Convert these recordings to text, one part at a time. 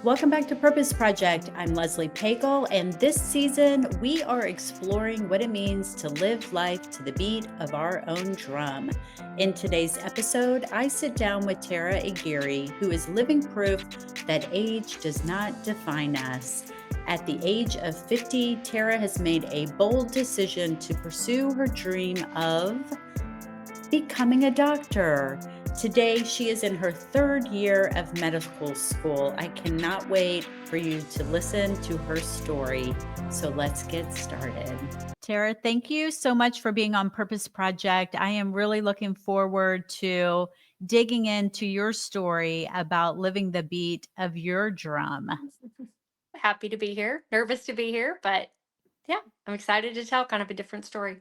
Welcome back to Purpose Project. I'm Leslie Pagel, and this season we are exploring what it means to live life to the beat of our own drum. In today's episode, I sit down with Terra Aguirre, who is living proof that age does not define us. At the age of 50, Terra has made a bold decision to pursue her dream of becoming a doctor. Today, she is in her third year of medical school. I cannot wait for you to listen to her story. So let's get started. Tara, thank you so much for being on Purpose Project. I am really looking forward to digging into your story about living the beat of your drum. Happy to be here, nervous to be here, but yeah, I'm excited to tell kind of a different story.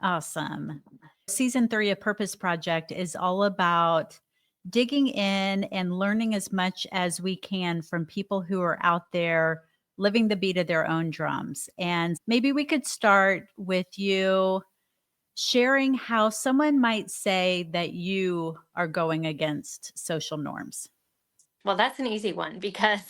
Awesome. Season 3 of Purpose Project is all about digging in and learning as much as we can from people who are out there living the beat of their own drums. And maybe we could start with you sharing how someone might say that you are going against social norms. Well, that's an easy one because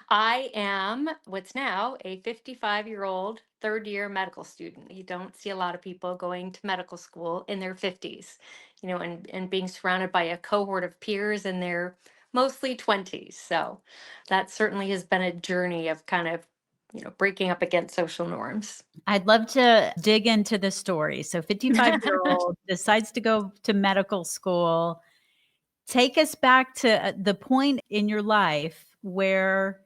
I am what's now a 55-year-old third year medical student. You don't see a lot of people going to medical school in their 50s, and being surrounded by a cohort of peers in their mostly 20s. So that certainly has been a journey of kind of, breaking up against social norms. I'd love to dig into the story. So 55-year-old decides to go to medical school. Take us back to the point in your life where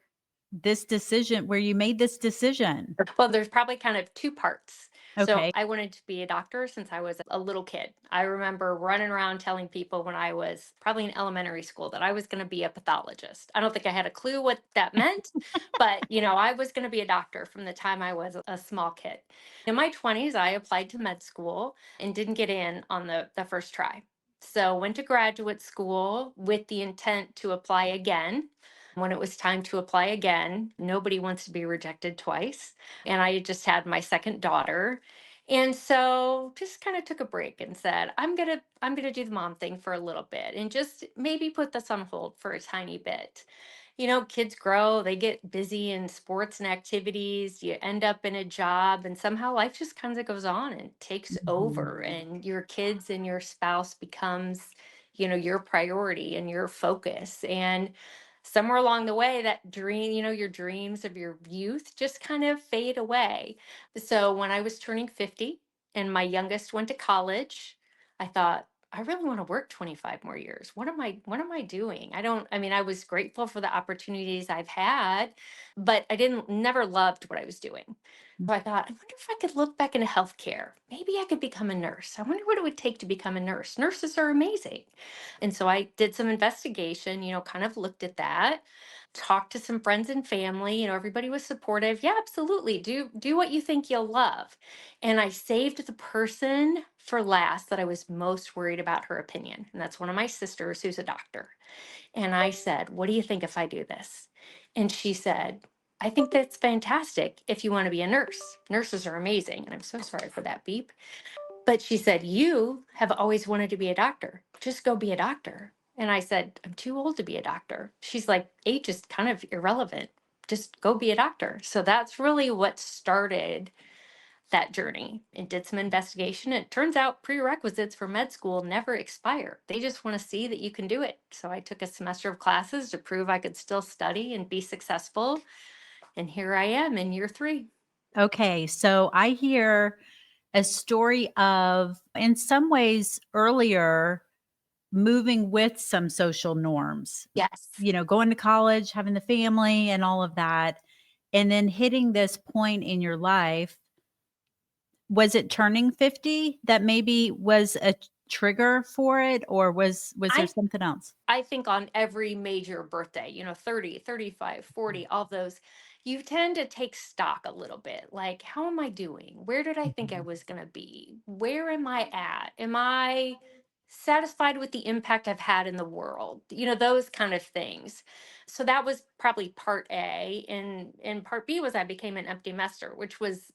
you made this decision. Well, there's probably kind of two parts. So Okay. I wanted to be a doctor since I was a little kid. I remember running around telling people when I was probably in elementary school that I was going to be a pathologist. I don't think I had a clue what that meant, but I was going to be a doctor from the time I was a small kid. In my 20s, I applied to med school and didn't get in on the first try. So went to graduate school with the intent to apply again. When it was time to apply again, nobody wants to be rejected twice. And I had just had my second daughter. And so just kind of took a break and said, I'm going to do the mom thing for a little bit and just maybe put this on hold for a tiny bit. Kids grow, they get busy in sports and activities, you end up in a job, and somehow life just kind of goes on and takes over, Mhm. and your kids and your spouse becomes, your priority and your focus. And somewhere along the way, that dream, your dreams of your youth just kind of fade away. So when I was turning 50 and my youngest went to college, I thought, I really want to work 25 more years. What am I doing? I was grateful for the opportunities I've had, but I didn't never loved what I was doing. So I thought, I wonder if I could look back into healthcare. Maybe I could become a nurse. I wonder what it would take to become a nurse. Nurses are amazing. And so I did some investigation, kind of looked at that, talked to some friends and family, everybody was supportive. Yeah, absolutely. Do what you think you'll love. And I saved the person for last that I was most worried about her opinion. And that's one of my sisters who's a doctor. And I said, "What do you think if I do this?" And she said, "I think that's fantastic if you want to be a nurse. Nurses are amazing." And I'm so sorry for that beep. But she said, "You have always wanted to be a doctor. Just go be a doctor." And I said, "I'm too old to be a doctor." She's like, "Age is kind of irrelevant. Just go be a doctor." So that's really what started that journey, and did some investigation. It turns out prerequisites for med school never expire. They just want to see that you can do it. So I took a semester of classes to prove I could still study and be successful. And here I am in year 3. Okay, so I hear a story of, in some ways, earlier moving with some social norms, Yes. going to college, having the family and all of that, and then hitting this point in your life. Was it turning 50 that maybe was a trigger for it, or was there I something else? I think on every major birthday, 30, 35, 40, all those, you tend to take stock a little bit. Like, how am I doing? Where did I think I Mhm. was going to be? Where am I at? Am I satisfied with the impact I've had in the world? Those kind of things. So that was probably part A. And part B was I became an empty nester, which was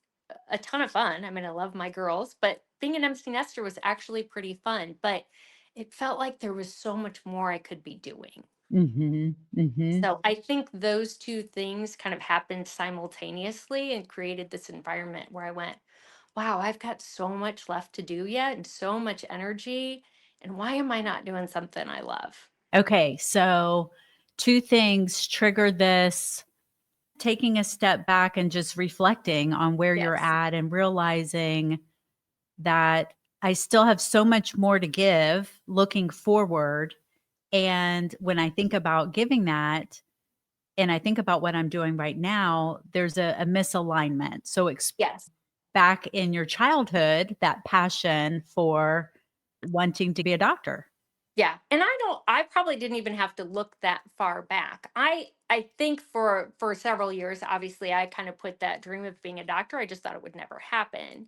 a ton of fun. I mean, I love my girls, but being an empty nester was actually pretty fun. But it felt like there was so much more I could be doing. Mhm. Mhm. So I think those two things kind of happened simultaneously and created this environment where I went, wow, I've got so much left to do yet and so much energy. And why am I not doing something I love? Okay, so 2 things triggered this, taking a step back and just reflecting on where you're Yes. at and realizing that I still have so much more to give looking forward, and when I think about giving that, and I think about what I'm doing right now, there's a misalignment. So, Yes. back in your childhood, that passion for wanting to be a doctor. Yeah. And I probably didn't even have to look that far back. I think for several years, obviously I kind of put that dream of being a doctor. I just thought it would never happen.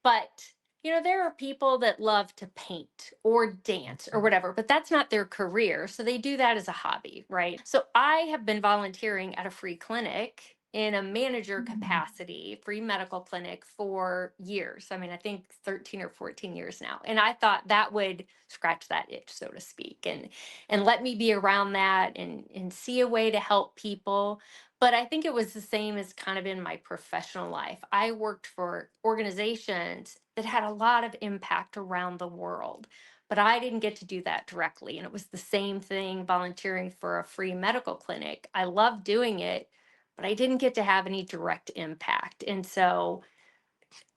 But there are people that love to paint or dance or whatever, but that's not their career. So they do that as a hobby, right? So I have been volunteering at a free clinic in a manager Mm. capacity, free medical clinic for years. I mean, I think 13 or 14 years now. And I thought that would scratch that itch, so to speak, and let me be around that and see a way to help people. But I think it was the same as kind of in my professional life. I worked for organizations that had a lot of impact around the world, but I didn't get to do that directly. And it was the same thing volunteering for a free medical clinic. I loved doing it, but I didn't get to have any direct impact. And so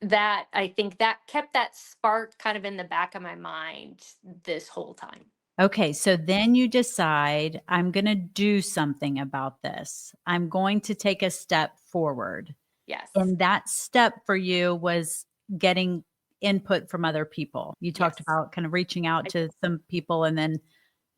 that I think that kept that spark kind of in the back of my mind this whole time. Okay, so then you decide, "I'm gonna do something about this. I'm going to take a step forward." Yes. And that step for you was getting input from other people. You talked Yes. about kind of reaching out I to some people, and then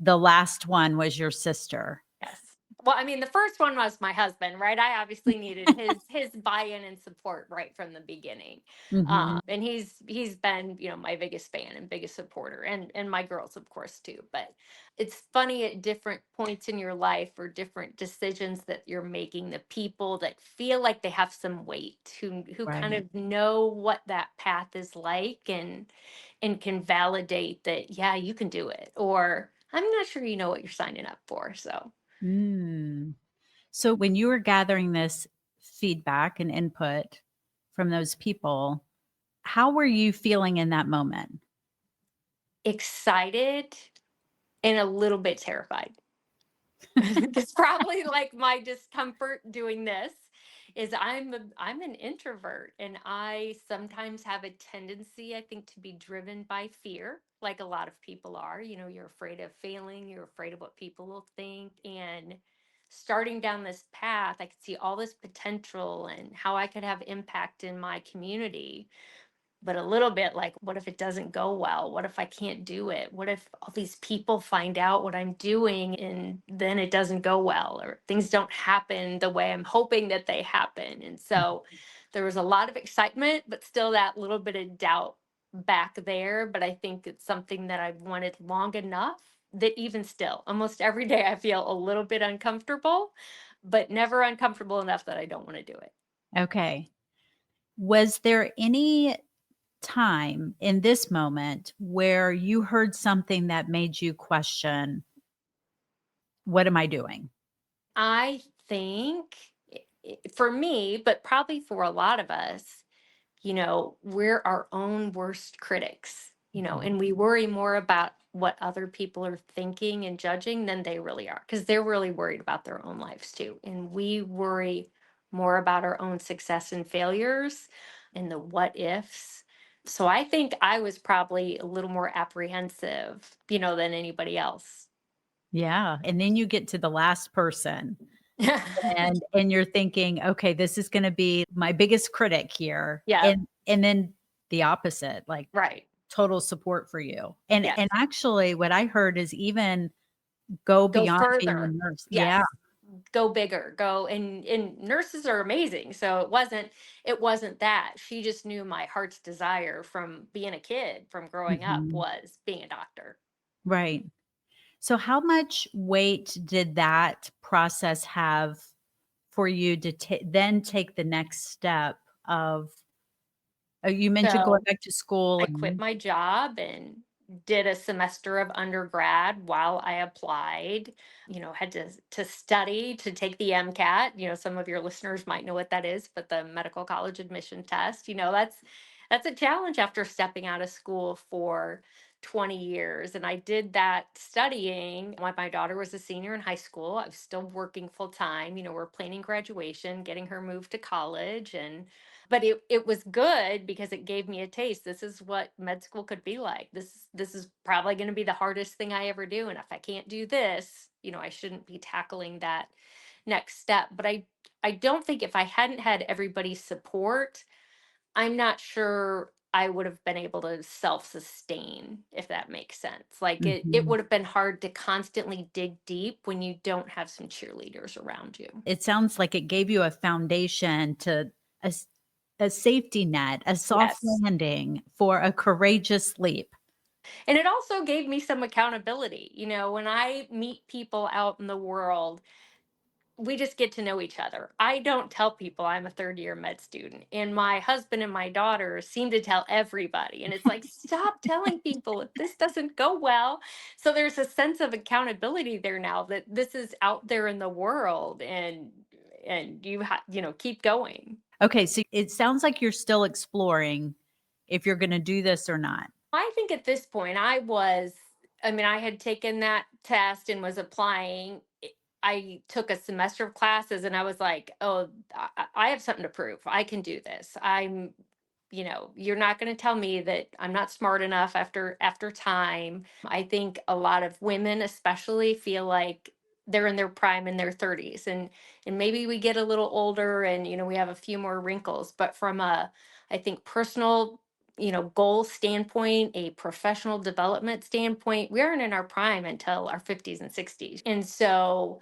the last one was your sister. Yes. Well, I mean, the first one was my husband, right? I obviously needed his buy-in and support right from the beginning, Mhm. and he's been my biggest fan and biggest supporter, and my girls, of course, too. But it's funny at different points in your life or different decisions that you're making, the people that feel like they have some weight, who kind Right. of know what that path is like, and can validate that, yeah, you can do it, or I'm not sure you know what you're signing up for. So. Mm. So when you were gathering this feedback and input from those people, how were you feeling in that moment? Excited and a little bit terrified. That's probably like my discomfort doing this is I'm an introvert, and I sometimes have a tendency, I think, to be driven by fear, like a lot of people are. You're afraid of failing, you're afraid of what people will think. And starting down this path, I could see all this potential and how I could have impact in my community, but a little bit like, what if it doesn't go well? What if I can't do it? What if all these people find out what I'm doing and then it doesn't go well, or things don't happen the way I'm hoping that they happen? And so there was a lot of excitement, but still that little bit of doubt back there. But I think it's something that I've wanted long enough that even still, almost every day, I feel a little bit uncomfortable, but never uncomfortable enough that I don't want to do it. Okay. Was there any time in this moment where you heard something that made you question, "What am I doing?" I think for me, but probably for a lot of us, we're our own worst critics, Mhm. and we worry more about what other people are thinking and judging than they really are, because they're really worried about their own lives too. And we worry more about our own success and failures and the what ifs. So I think I was probably a little more apprehensive, than anybody else. Yeah, and then you get to the last person, and you're thinking, "Okay, this is gonna be my biggest critic here," Yeah, and then the opposite, like, right. total support for you. And Yes. actually what I heard is even go Go beyond being a further. nurse. Yeah. Yes. Go bigger. Go, and nurses are amazing. So it wasn't that. She just knew my heart's desire from being a kid, from growing up, Mhm. was being a doctor. Right. So how much weight did that process have for you to then take the next step of you mentioned going So back to school I quit and my job and did a semester of undergrad while I applied, had to study to take the MCAT. Some of your listeners might know what that is, but the medical college admission test, that's a challenge after stepping out of school for 20 years. And I did that studying when my daughter was a senior in high school. I was still working full time. We're planning graduation, getting her moved to college, and but it was good because it gave me a taste. This is what med school could be like. This is probably going to be the hardest thing I ever do, and if I can't do this, I shouldn't be tackling that next step. But I don't think if I hadn't had everybody's support, I'm not sure I would have been able to self-sustain, if that makes sense. Like it Mhm. would have been hard to constantly dig deep when you don't have some cheerleaders around you. It sounds like it gave you a foundation to a s a safety net, a soft Yes. landing for a courageous leap. And it also gave me some accountability. When I meet people out in the world, we just get to know each other. I don't tell people I'm a third year med student. And my husband and my daughter seem to tell everybody. And it's like, stop telling people if this doesn't go well. So there's a sense of accountability there now that this is out there in the world, and keep going. Okay, so it sounds like you're still exploring if you're gonna do this or not. I think at this point, I mean, I had taken that test and was applying. I took a semester of classes and I was like, oh, I have something to prove. I can do this. You're not going to tell me that I'm not smart enough after time. I think a lot of women especially feel like they're in their prime in their 30s, and maybe we get a little older and we have a few more wrinkles, but from a, I think, personal goal standpoint, a professional development standpoint, we aren't in our prime until our 50s and 60s. And so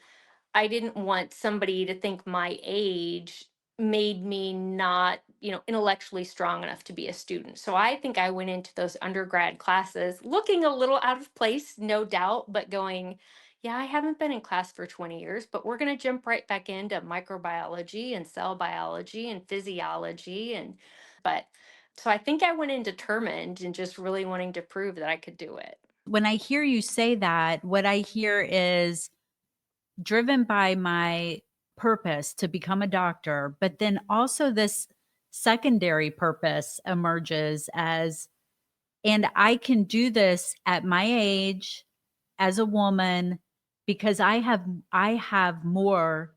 I didn't want somebody to think my age made me not, intellectually strong enough to be a student. So I think I went into those undergrad classes looking a little out of place, no doubt, but going, yeah, I haven't been in class for 20 years, but we're going to jump right back into microbiology and cell biology and physiology. But so I think I went in determined and just really wanting to prove that I could do it. When I hear you say that, what I hear is driven by my purpose to become a doctor, but then also this secondary purpose emerges as, and I can do this at my age as a woman because I have more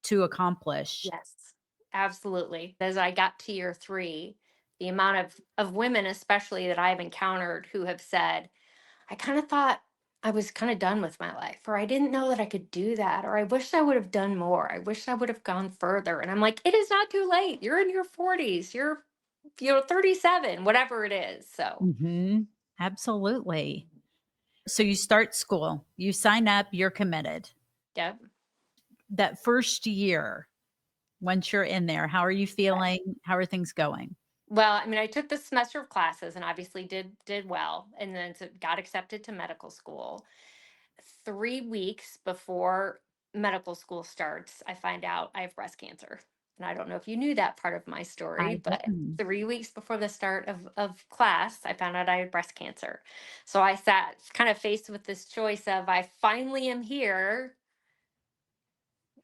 to accomplish. Yes, absolutely. As I got to year three, the amount of women, especially that I've encountered, who have said, I kind of thought I was kind of done with my life, or I didn't know that I could do that, or I wish I would have done more. I wish I would have gone further. And I'm like, it is not too late. You're in your 40s. You're 37, whatever it is. So, Mhm. Absolutely. So you start school, you sign up, you're committed. yeah. That first year, once you're in there, how are you feeling? How are things going? Well, I mean, I took this semester of classes and obviously did well, and then got accepted to medical school. 3 weeks before medical school starts, I find out I have breast cancer. And I don't know if you knew that part of my story, I but didn't. 3 weeks before the start of class, I found out I had breast cancer. So I sat kind of faced with this choice of, I finally am here.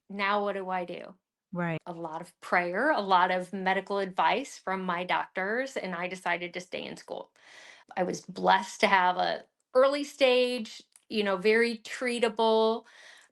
Now what do I do? Right. A lot of prayer, a lot of medical advice from my doctors, and I decided to stay in school. I was blessed to have a early stage, very treatable,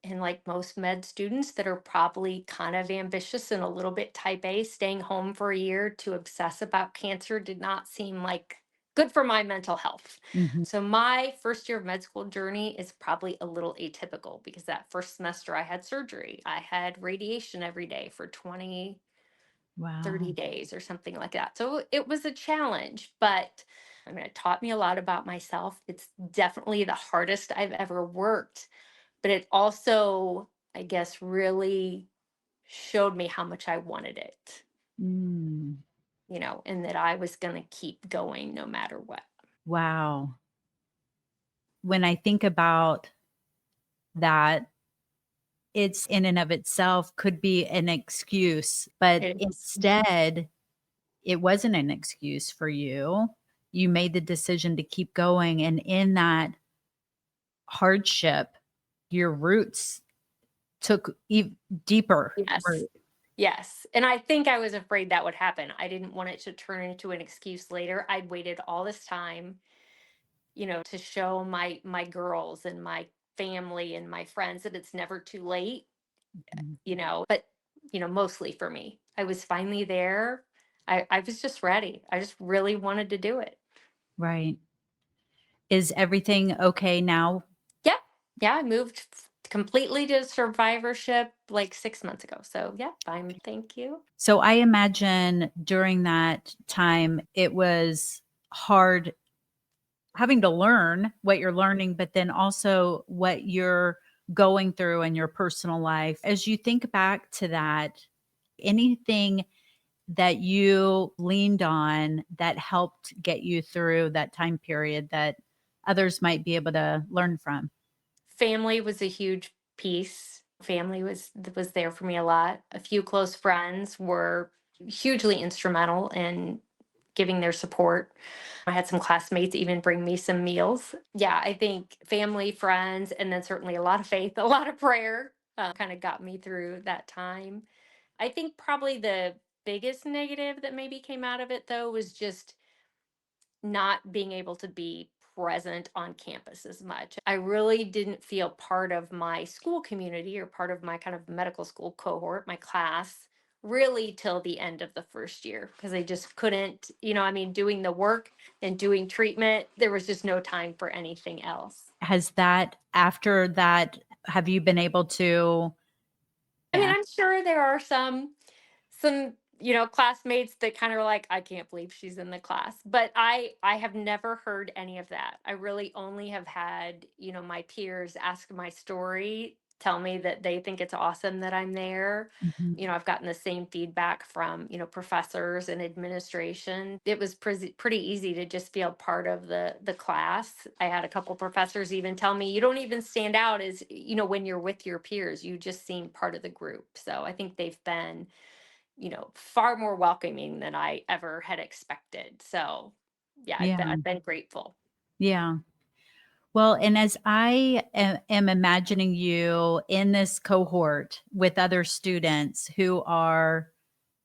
and like most med students that are probably kind of ambitious and a little bit type A, staying home for a year to obsess about cancer did not seem like good for my mental health. Mhm. So my first year of med school journey is probably a little atypical because that first semester I had surgery. I had radiation every day for 20 30 Wow. days or something like that. So it was a challenge, but I mean, it taught me a lot about myself. It's definitely the hardest I've ever worked, but it also, I guess, really showed me how much I wanted it, Mm. and that I was going to keep going no matter what. Wow. When I think about that, it's in and of itself could be an excuse, but It is. instead, it wasn't an excuse for you. you made the decision to keep going. And in that hardship, your roots took deeper Yes. root. Yes. And I think I was afraid that would happen. I didn't want it to turn into an excuse later. I'd waited all this time, to show my girls and my family and my friends that it's never too late, Mhm. but mostly for me. I was finally there. I was just ready. I just really wanted to do it. Right. Is everything okay now? Yeah. Yeah. I moved completely to survivorship like 6 months ago. So yeah, fine. Thank you. So I imagine during that time, it was hard having to learn what you're learning, but then also what you're going through in your personal life. As you think back to that, anything that you leaned on that helped get you through that time period that others might be able to learn from? Family was a huge piece. Family was there for me a lot. A few close friends were hugely instrumental in giving their support. I had some classmates even bring me some meals. Yeah, I think family, friends, and then certainly a lot of faith, a lot of prayer kind of got me through that time. I think probably the biggest negative that maybe came out of it, though, was just not being able to be present on campus as much. I really didn't feel part of my school community or part of my kind of medical school cohort, my class, really till the end of the first year because I just couldn't, doing the work and doing treatment, there was just no time for anything else. Has that, after that, have you been able to? I mean, Yeah. I'm sure there are some classmates that kind of are like, I can't believe she's in the class, but I have never heard any of that. I really only have had my peers ask my story, tell me that they think it's awesome that I'm there. Mhm. I've gotten the same feedback from professors and administration. It was pretty easy to just feel part of the class. I had a couple professors even tell me, you don't even stand out as when you're with your peers, you just seem part of the group. So I think they've been far more welcoming than I ever had expected. So, yeah, I've Yeah. been grateful. Yeah. Well, and as I am imagining you in this cohort with other students who are,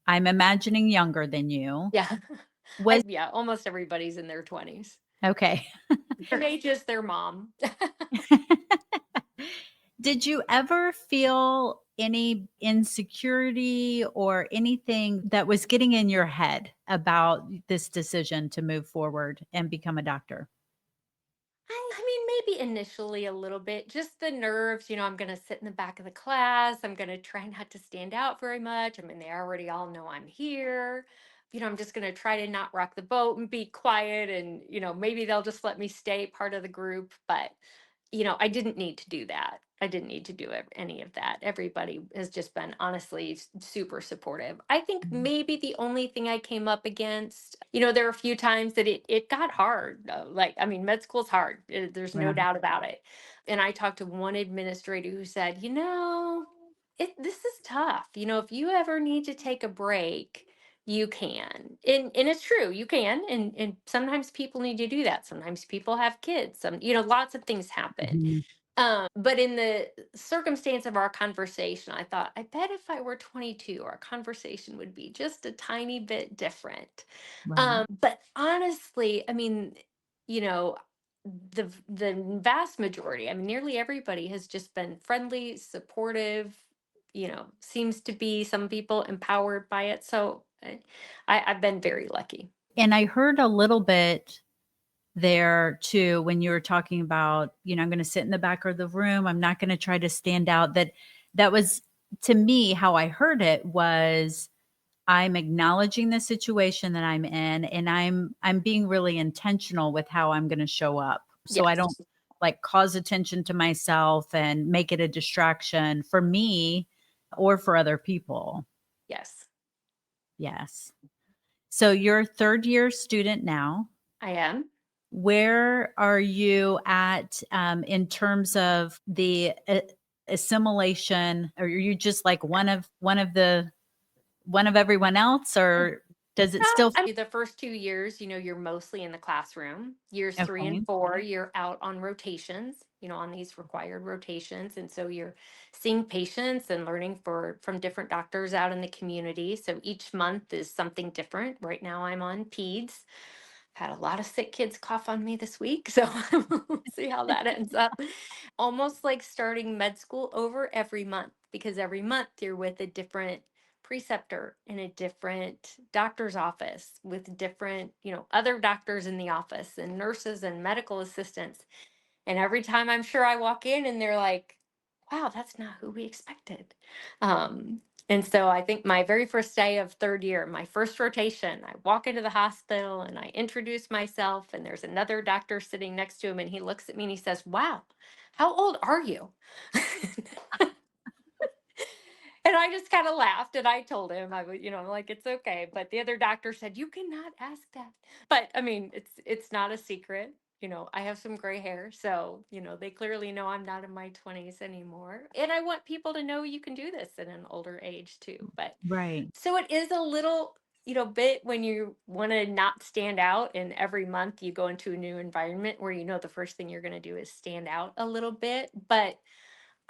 I'm imagining younger than you, Yeah. was Yeah, almost everybody's in their 20s. okay. Same age as their mom. Did you ever feel any insecurity or anything that was getting in your head about this decision to move forward and become a doctor? I mean, maybe initially a little bit, just the nerves. I'm going to sit in the back of the class. I'm going to try not to stand out very much. I mean, they already all know I'm here. I'm just going to try to not rock the boat and be quiet. And, maybe they'll just let me stay part of the group. But, I didn't need to do that. I didn't need to do any of that. Everybody has just been honestly super supportive. I think Mhm. maybe the only thing I came up against, there were a few times that it got hard. Like, I mean, med school's hard. There's no Right. doubt about it. And I talked to one administrator who said, this is tough. If you ever need to take a break, you can. And it's true, you can. And sometimes people need to do that. Sometimes people have kids. Lots of things happen. Mhm. But in the circumstance of our conversation, I thought, I bet if I were 22, our conversation would be just a tiny bit different. Right. But honestly, I mean, you know, the vast majority, I mean, nearly everybody has just been friendly, supportive. Seems to be some people empowered by it. So I've been very lucky. And I heard a little bit there too when you were talking about, I'm going to sit in the back of the room. I'm not going to try to stand out. That was, to me, how I heard it was, I'm acknowledging the situation that I'm in, and I'm being really intentional with how I'm going to show up. So I don't Yes. like cause attention to myself and make it a distraction for me or for other people. Yes, Yes. So you're a third year student now. I am. Where are you at in terms of the assimilation? Or are you just like one of everyone else, or? Does it still I mean, the first 2 years, you're mostly in the classroom. Years three and okay. four, you're out on rotations, on these required rotations. And so you're seeing patients and learning from different doctors out in the community. So each month is something different. Right now I'm on peds. Had a lot of sick kids cough on me this week, so we'll see how that ends up. Almost like starting med school over every month, because every month you're with a different preceptor in a different doctor's office with different, other doctors in the office and nurses and medical assistants. And every time I'm sure I walk in and they're like, wow, that's not who we expected. Um, and so I think my very first day of third year, my first rotation, I walk into the hospital and I introduce myself, and there's another doctor sitting next to him, and he looks at me and he says, wow, how old are you? And I just kind of laughed and I told him I would, like it's okay. But the other doctor said, you cannot ask that. But I mean, it's not a secret. I have some gray hair, so they clearly know I'm not in my 20s anymore. And I want people to know you can do this at an older age too. But Right. so it is a little, bit when you want to not stand out, and every month you go into a new environment where the first thing you're going to do is stand out a little bit. But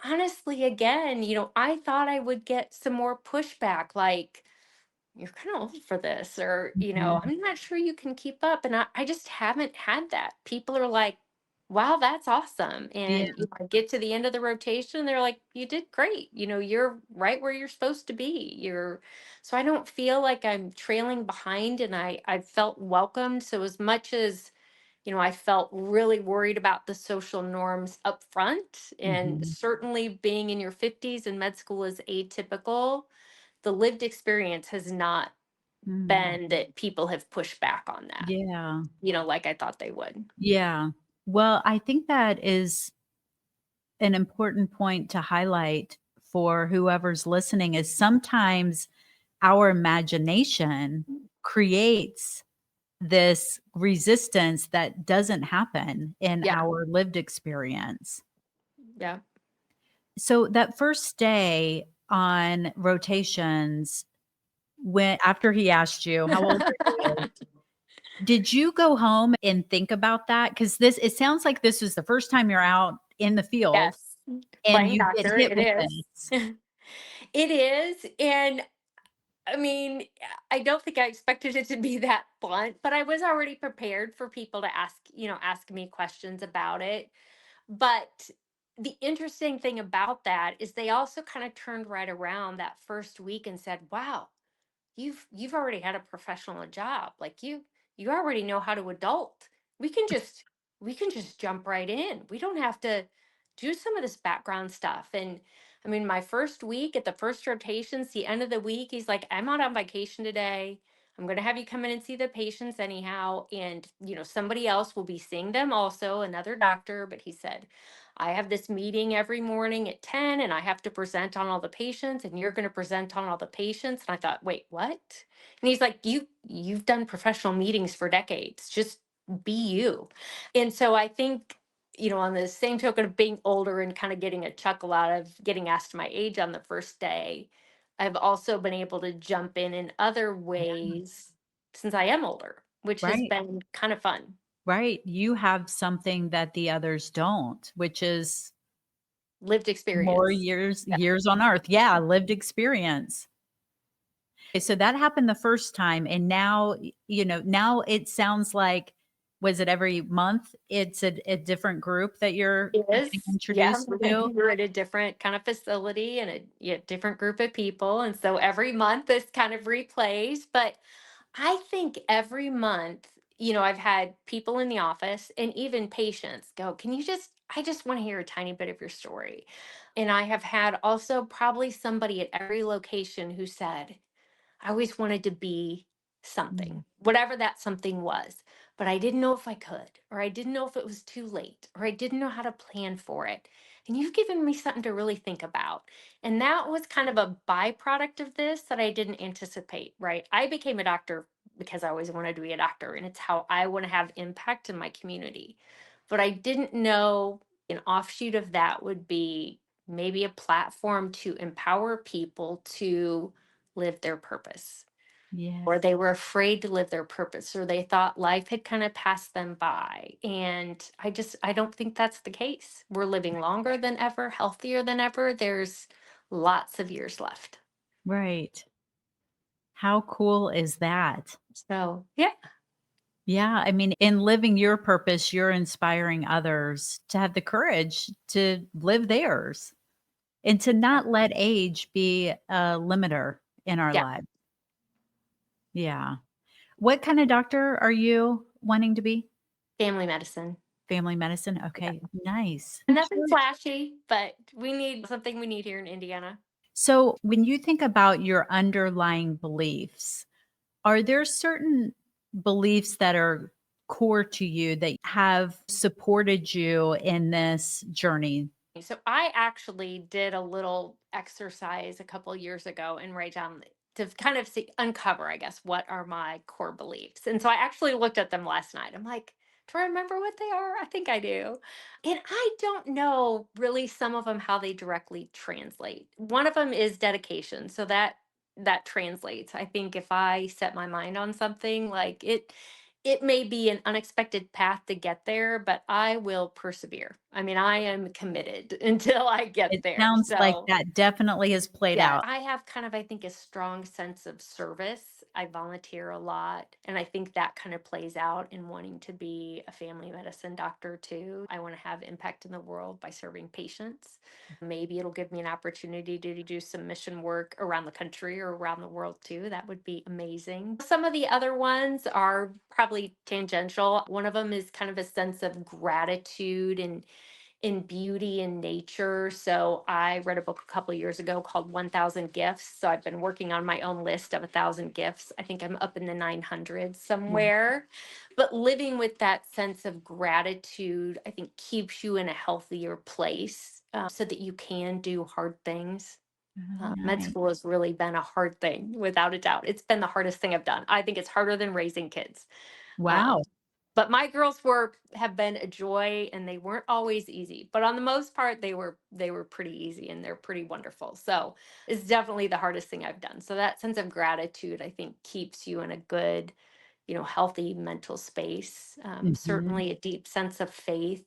honestly, again, I thought I would get some more pushback, like, you're kind of old for this, or, Mhm. I'm not sure you can keep up. And I just haven't had that. People are like, wow, that's awesome. Yeah, And I get to the end of the rotation, they're like, you did great. You're right where you're supposed to be. So I don't feel like I'm trailing behind, and I felt welcomed. So as much as I felt really worried about the social norms up front. And mhm. certainly being in your 50s and med school is atypical. The lived experience has not Mm. been that people have pushed back on that, Yeah, like I thought they would. yeah. Well, I think that is an important point to highlight for whoever's listening is sometimes our imagination creates this resistance that doesn't happen in Yeah. our lived experience. Yeah. So that first day on rotations, when after he asked you, "How old are you?" Did you go home and think about that? Because this it sounds like this was the first time you're out in the field Yes. and Playing you get doctor, hit it with is. this. It is. And I mean, I don't think I expected it to be that blunt, but I was already prepared for people to ask me questions about it. But the interesting thing about that is they also kind of turned right around that first week and said, "Wow, you've already had a professional job. Like you already know how to adult. We can just jump right in. We don't have to do some of this background stuff." And I mean, my first week at the first rotations, the end of the week, he's like, I'm out on vacation today. I'm going to have you come in and see the patients anyhow. And, somebody else will be seeing them also, another doctor. But he said, I have this meeting every morning at 10, and I have to present on all the patients, and you're going to present on all the patients. And I thought, wait, what? And he's like, you've done professional meetings for decades. Just be you. And so I think, on the same token of being older and kind of getting a chuckle out of getting asked my age on the first day, I've also been able to jump in other Yeah, ways since I am older, which has right, been kind of fun. right. You have something that the others don't, which is Lived more experience. years on earth. Yeah, lived experience. So that happened the first time, and now, now it sounds like was it every month? It's a different group that you're It is, getting yeah. introduced to? We're at a different kind of facility and a, yeah, different group of people. And so every month this kind of replays. But I think every month, I've had people in the office and even patients go, I just want to hear a tiny bit of your story. And I have had also probably somebody at every location who said, I always wanted to be Mm, something, whatever that something was, but I didn't know if I could, or I didn't know if it was too late, or I didn't know how to plan for it. And you've given me something to really think about. And that was kind of a byproduct of this that I didn't anticipate, right? I became a doctor because I always wanted to be a doctor, and it's how I want to have impact in my community. But I didn't know an offshoot of that would be maybe a platform to empower people to live their purpose. or Yes. they were afraid to live their purpose, or they thought life had kind of passed them by. And I don't think that's the case. We're living longer than ever, healthier than ever. There's lots of years left. Right. How cool is that? So, yeah, Yeah, I mean, in living your purpose, you're inspiring others to have the courage to live theirs and to not let age be a limiter in our yeah, lives. Yeah. What kind of doctor are you wanting to be? family medicine. Family medicine? Yeah. Okay, nice. Nothing Sure. flashy, but we need something we need here in Indiana. So, when you think about your underlying beliefs, are there certain beliefs that are core to you that have supported you in this journey? So I actually did a little exercise a couple years ago and write down to kind of see, uncover, I guess, what are my core beliefs. And so I actually looked at them last night. I'm like, do I remember what they are? I think I do. And I don't know really some of them how they directly translate. One of them is dedication. So that translates. I think if I set my mind on something, like it may be an unexpected path to get there, but I will persevere. I mean, I am committed until I get It there. sounds like So, that definitely has played yeah, out. I have kind of, I think, a strong sense of service. I volunteer a lot. And I think that kind of plays out in wanting to be a family medicine doctor too. I want to have impact in the world by serving patients. Maybe it'll give me an opportunity to do some mission work around the country or around the world too. That would be amazing. Some of the other ones are probably tangential. One of them is kind of a sense of gratitude and in beauty and nature. So I read a book a couple of years ago called 1000 Gifts. So I've been working on my own list of 1000 gifts. I think I'm up in the 900s Yeah. somewhere. But living with that sense of gratitude, I think keeps you in a healthier place so that you can do hard things. Oh, Med nice. school has really been a hard thing, without a doubt. It's been the hardest thing I've done. I think it's harder than raising kids. Wow. Um, but my girls were have been a joy, and they weren't always easy. But on the most part, they were pretty easy, and they're pretty wonderful. So it's definitely the hardest thing I've done. So that sense of gratitude, I think, keeps you in a good, healthy mental space. Mhm. Certainly, a deep sense of faith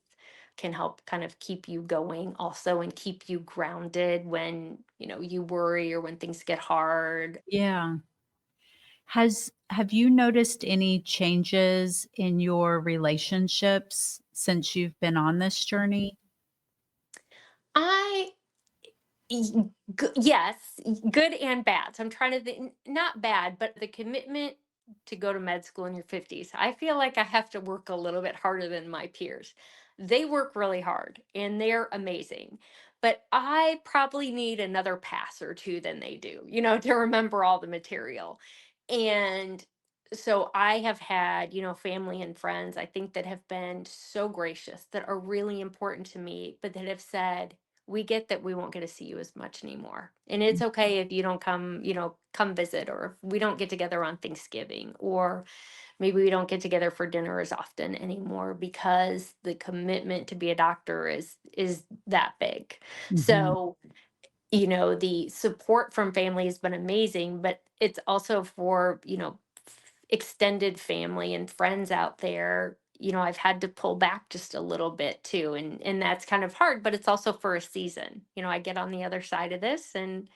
can help kind of keep you going also and keep you grounded when you worry or when things get hard. Yeah. Have you noticed any changes in your relationships since you've been on this journey? I yes, good and bad. So I'm trying to think, not bad, but the commitment to go to med school in your 50s. I feel like I have to work a little bit harder than my peers. They work really hard and they're amazing. But I probably need another pass or two than they do, to remember all the material. And so I have had, family and friends, I think, that have been so gracious, that are really important to me, but that have said, we get that we won't get to see you as much anymore. And it's okay if you don't come, come visit, or if we don't get together on Thanksgiving, or maybe we don't get together for dinner as often anymore, because the commitment to be a doctor is that big. Mhm. So, the support from family has been amazing, but it's also for, extended family and friends out there. I've had to pull back just a little bit too. And that's kind of hard, but it's also for a season. I get on the other side of this, and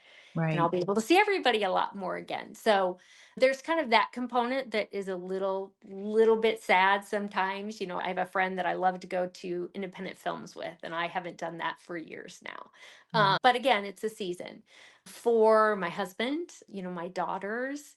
I'll Right. be able to see everybody a lot more again. So there's kind of that component that is a little bit sad sometimes. I have a friend that I love to go to independent films with, and I haven't done that for years now. Wow. But again, it's a season. For my husband, my daughters,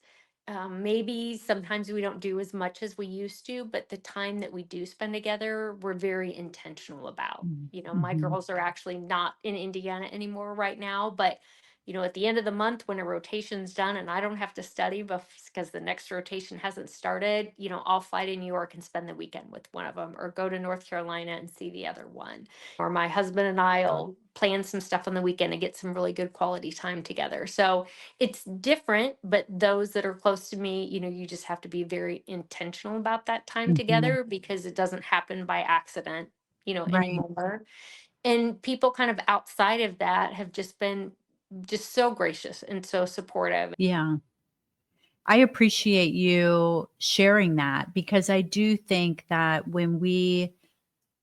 maybe sometimes we don't do as much as we used to, but the time that we do spend together, we're very intentional about. Mm. My Mhm. girls are actually not in Indiana anymore right now, but at the end of the month, when a rotation's done and I don't have to study because the next rotation hasn't started, I'll fly to New York and spend the weekend with one of them, or go to North Carolina and see the other one. Or my husband and I'll plan some stuff on the weekend and get some really good quality time together. So it's different, but those that are close to me, you just have to be very intentional about that time Mhm. together, because it doesn't happen by accident, Right. anymore. And people kind of outside of that have just been just so gracious and so supportive. Yeah. I appreciate you sharing that because I do think that when we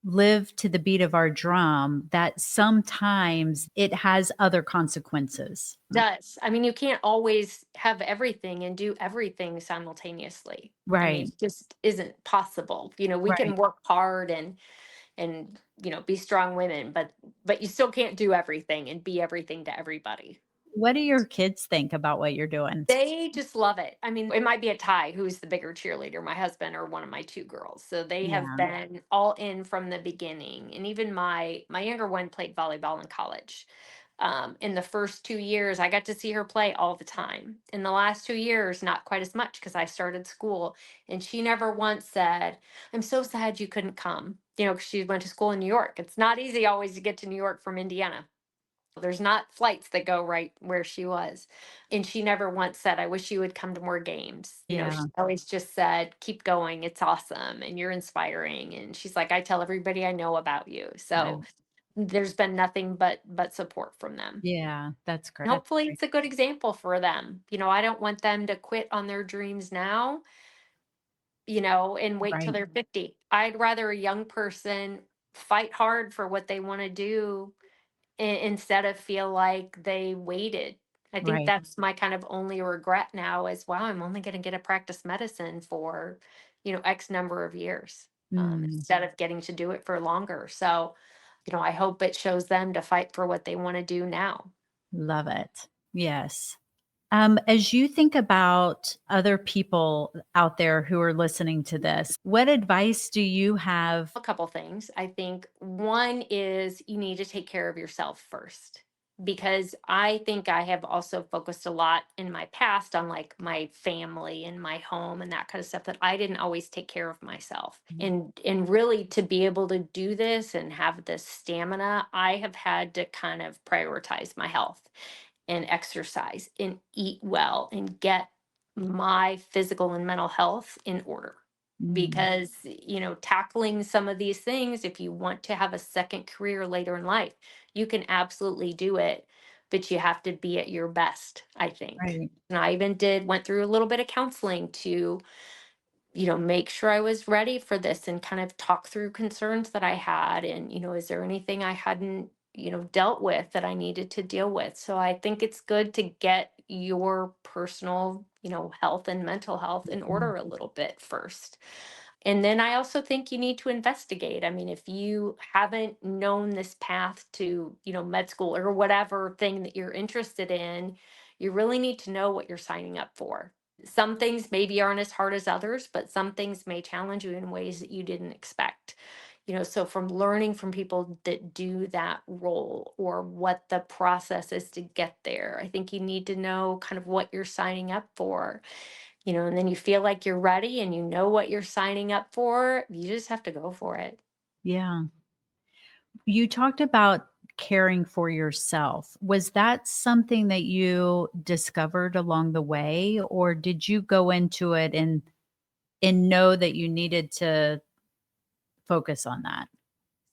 live to the beat of our drum, that sometimes it has other consequences. Does. I mean, you can't always have everything and do everything simultaneously. I mean, Right, it just isn't possible. We right. can work hard and be strong women, but you still can't do everything and be everything to everybody. What do your kids think about what you're doing? They just love it. I mean, it might be a tie who's the bigger cheerleader, my husband or one of my two girls. So they have Yeah. been all in from the beginning. And even my younger one played volleyball in college. In the first 2 years, I got to see her play all the time. In the last 2 years, not quite as much because I started school. And she never once said, "I'm so sad you couldn't come." 'Cause she went to school in New York. It's not easy always to get to New York from Indiana. There's not flights that go right where she was. And she never once said, "I wish you would come to more games." She Yeah. always just said, "Keep going. It's awesome. And you're inspiring." And she's like, "I tell everybody I know about you." I So there's been nothing but support from them. yeah, that's great. And That's hopefully great. it's a good example for them. I don't want them to quit on their dreams now, and wait till Right, they're 50. I'd rather a young person fight hard for what they want to do instead of feel like they waited. I think right. that's my kind of only regret now is, wow, I'm only going to get to practice medicine for, X number of years, Mm, instead of getting to do it for longer. So, I hope it shows them to fight for what they want to do now. love it. Yes. As you think about other people out there who are listening to this, what advice do you have? A couple things. I think one is you need to take care of yourself first. Because I think I have also focused a lot in my past on like my family and my home and that kind of stuff that I didn't always take care of myself. And really to be able to do this and have this stamina, I have had to kind of prioritize my health and exercise and eat well and get my physical and mental health in order. Mm, Because, tackling some of these things, if you want to have a second career later in life, you can absolutely do it, but you have to be at your best, I think. right. And I even went through a little bit of counseling to make sure I was ready for this and kind of talk through concerns that I had. And, is there anything I hadn't, dealt with that I needed to deal with? So I think it's good to get your personal, health and mental health in Mm, order a little bit first. And then I also think you need to investigate. I mean, if you haven't known this path to, med school or whatever thing that you're interested in, you really need to know what you're signing up for. Some things maybe aren't as hard as others, but some things may challenge you in ways that you didn't expect. So from learning from people that do that role or what the process is to get there, I think you need to know kind of what you're signing up for, and then you feel like you're ready and you know what you're signing up for. You just have to go for it. yeah. You talked about caring for yourself. Was that something that you discovered along the way, or did you go into it and know that you needed to focus on that?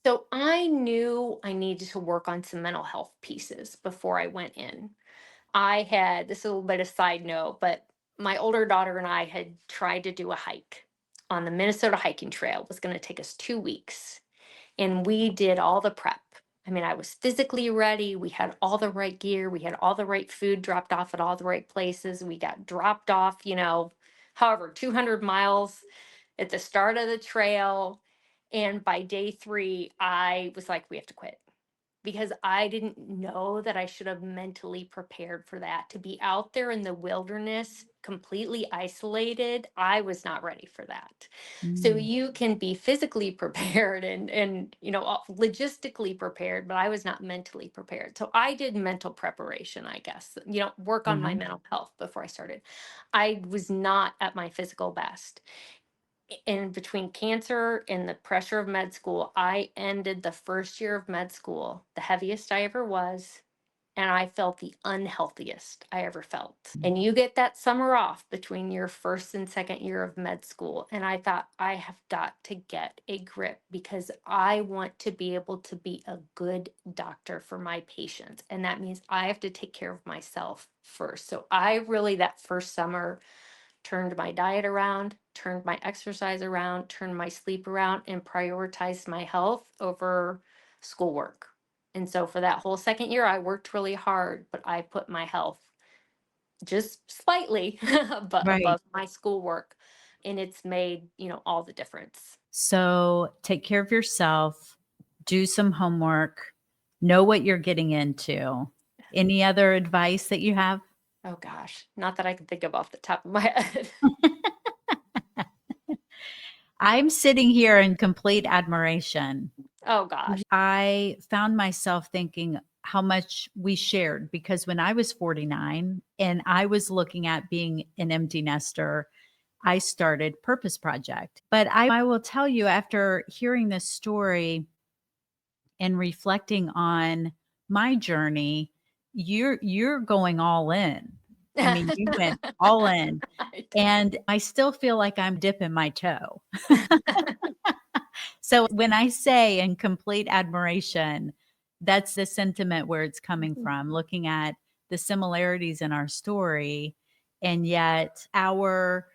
So I knew I needed to work on some mental health pieces before I went in. This is a little bit of side note, but my older daughter and I had tried to do a hike on the Minnesota hiking trail. It was going to take us 2 weeks. And we did all the prep. I mean, I was physically ready. We had all the right gear. We had all the right food dropped off at all the right places. We got dropped off, however, 200 miles at the start of the trail. And by day 3, I was like, we have to quit because I didn't know that I should have mentally prepared for that. To be out there in the wilderness, completely isolated, I was not ready for that. So Mm, you can be physically prepared and logistically prepared, but I was not mentally prepared. So I did mental preparation, I guess. Work on my yeah. mental health before I started. I was not at my physical best. In between cancer and the pressure of med school, I ended the first year of med school, the heaviest I ever was, and I felt the unhealthiest I ever felt. Mm, And you get that summer off between your first and second year of med school. And I thought, I have got to get a grip because I want to be able to be a good doctor for my patients. And that means I have to take care of myself first. So I really, that first summer, turned my diet around, turned my exercise around, turned my sleep around, and prioritized my health over schoolwork. And so for that whole second year, I worked really hard, but I put my health just slightly Right. above my schoolwork. And it's made, all the difference. So take care of yourself, do some homework, know what you're getting into. Any other advice that you have? Oh gosh, not that I can think of off the top of my head. I'm sitting here in complete admiration. Oh gosh. I found myself thinking how much we shared because when I was 49 and I was looking at being an empty nester, I started Purpose Project. But I will tell you, after hearing this story and reflecting on my journey, you're going all in. I mean, you went all in, I and I still feel like I'm dipping my toe. So when I say in complete admiration, that's the sentiment where it's coming did. from, looking at the similarities in our story, and yet our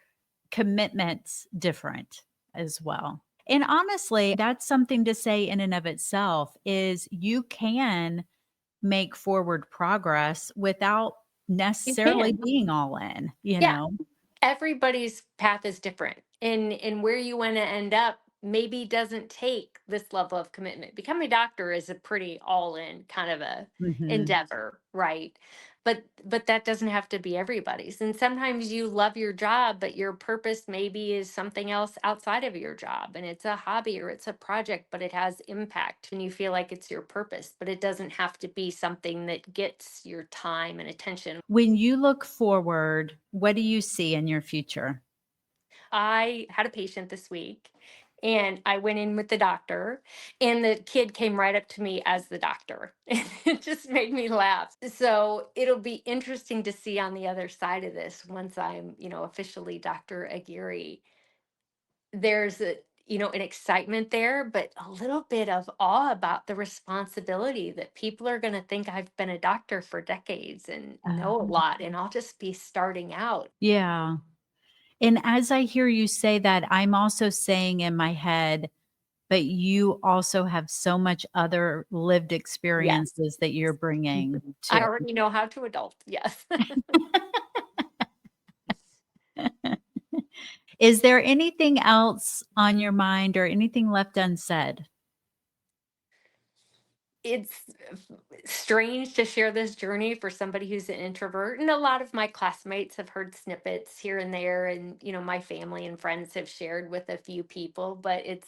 commitments different as well. And honestly, that's something to say in and of itself is you can make forward progress without You necessarily can. being all in, you Yeah. know? Everybody's path is different. And where you want to end up maybe doesn't take this level of commitment. Becoming a doctor is a pretty all in kind of a Mhm. endeavor, right? But that doesn't have to be everybody's. And sometimes you love your job, but your purpose maybe is something else outside of your job, and it's a hobby or it's a project, but it has impact and you feel like it's your purpose, but it doesn't have to be something that gets your time and attention. When you look forward, what do you see in your future? I had a patient this week and I went in with the doctor, and the kid came right up to me as the doctor. And it just made me laugh. So it'll be interesting to see on the other side of this once I'm, officially Dr. Aguirre. There's an excitement there, but a little bit of awe about the responsibility that people are going to think I've been a doctor for decades and know a lot, and I'll just be starting out. Yeah. And as I hear you say that, I'm also saying in my head, but you also have so much other lived Yes. experiences that you're bringing I too. already know how to adult. Yes. Is there anything else on your mind or anything left unsaid? It's strange to share this journey for somebody who's an introvert. And a lot of my classmates have heard snippets here and there. And, my family and friends have shared with a few people, but it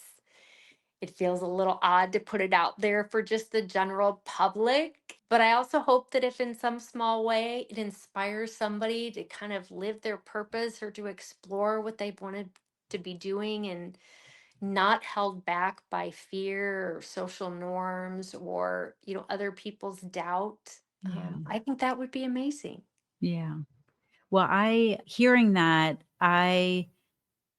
feels a little odd to put it out there for just the general public. But I also hope that if in some small way it inspires somebody to kind of live their purpose or to explore what they've wanted to be doing and not held back by fear or social norms or other people's doubt. Yeah. I think that would be amazing. Yeah. Well, I hearing that, I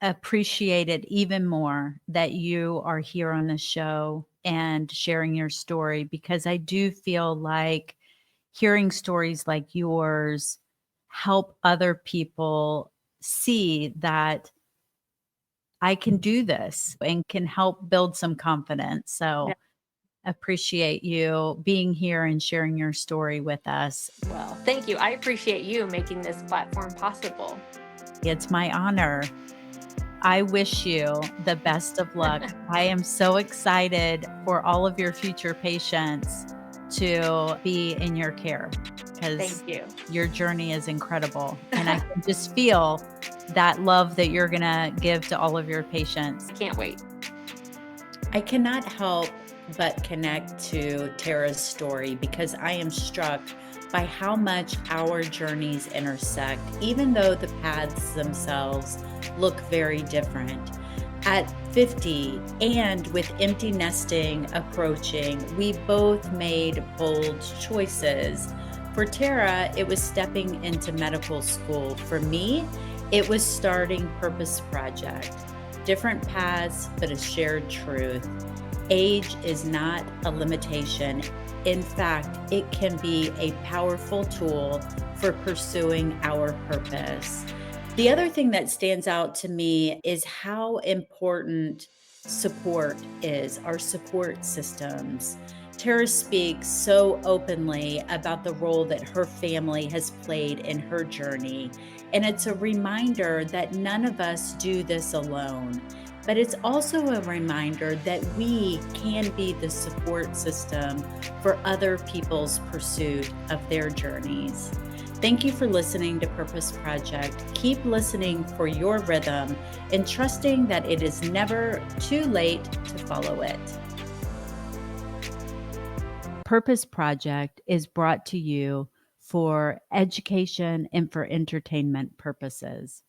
appreciate it even more that you are here on the show and sharing your story because I do feel like hearing stories like yours help other people see that I can do this and can help build some confidence. Yeah. So appreciate you being here and sharing your story with us. Well, thank you. I appreciate you making this platform possible. It's my honor. I wish you the best of luck. I am so excited for all of your future patients to be in your care because Thank you. your journey is incredible. And I can just feel that love that you're going to give to all of your patients. Can't wait. I cannot help but connect to Tara's story because I am struck by how much our journeys intersect, even though the paths themselves look very different. At 50 and with empty nesting approaching, we both made bold choices. For Tara, it was stepping into medical school. For me, it was starting Purpose Project. Different paths, but a shared truth. Age is not a limitation. In fact, it can be a powerful tool for pursuing our purpose. The other thing that stands out to me is how important support is, our support systems. Tara speaks so openly about the role that her family has played in her journey. And it's a reminder that none of us do this alone. But it's also a reminder that we can be the support system for other people's pursuit of their journeys. Thank you for listening to Purpose Project. Keep listening for your rhythm and trusting that it is never too late to follow it. Purpose Project is brought to you for education and for entertainment purposes.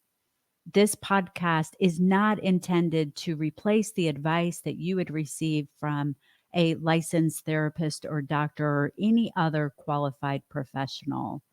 This podcast is not intended to replace the advice that you would receive from a licensed therapist or doctor or any other qualified professional.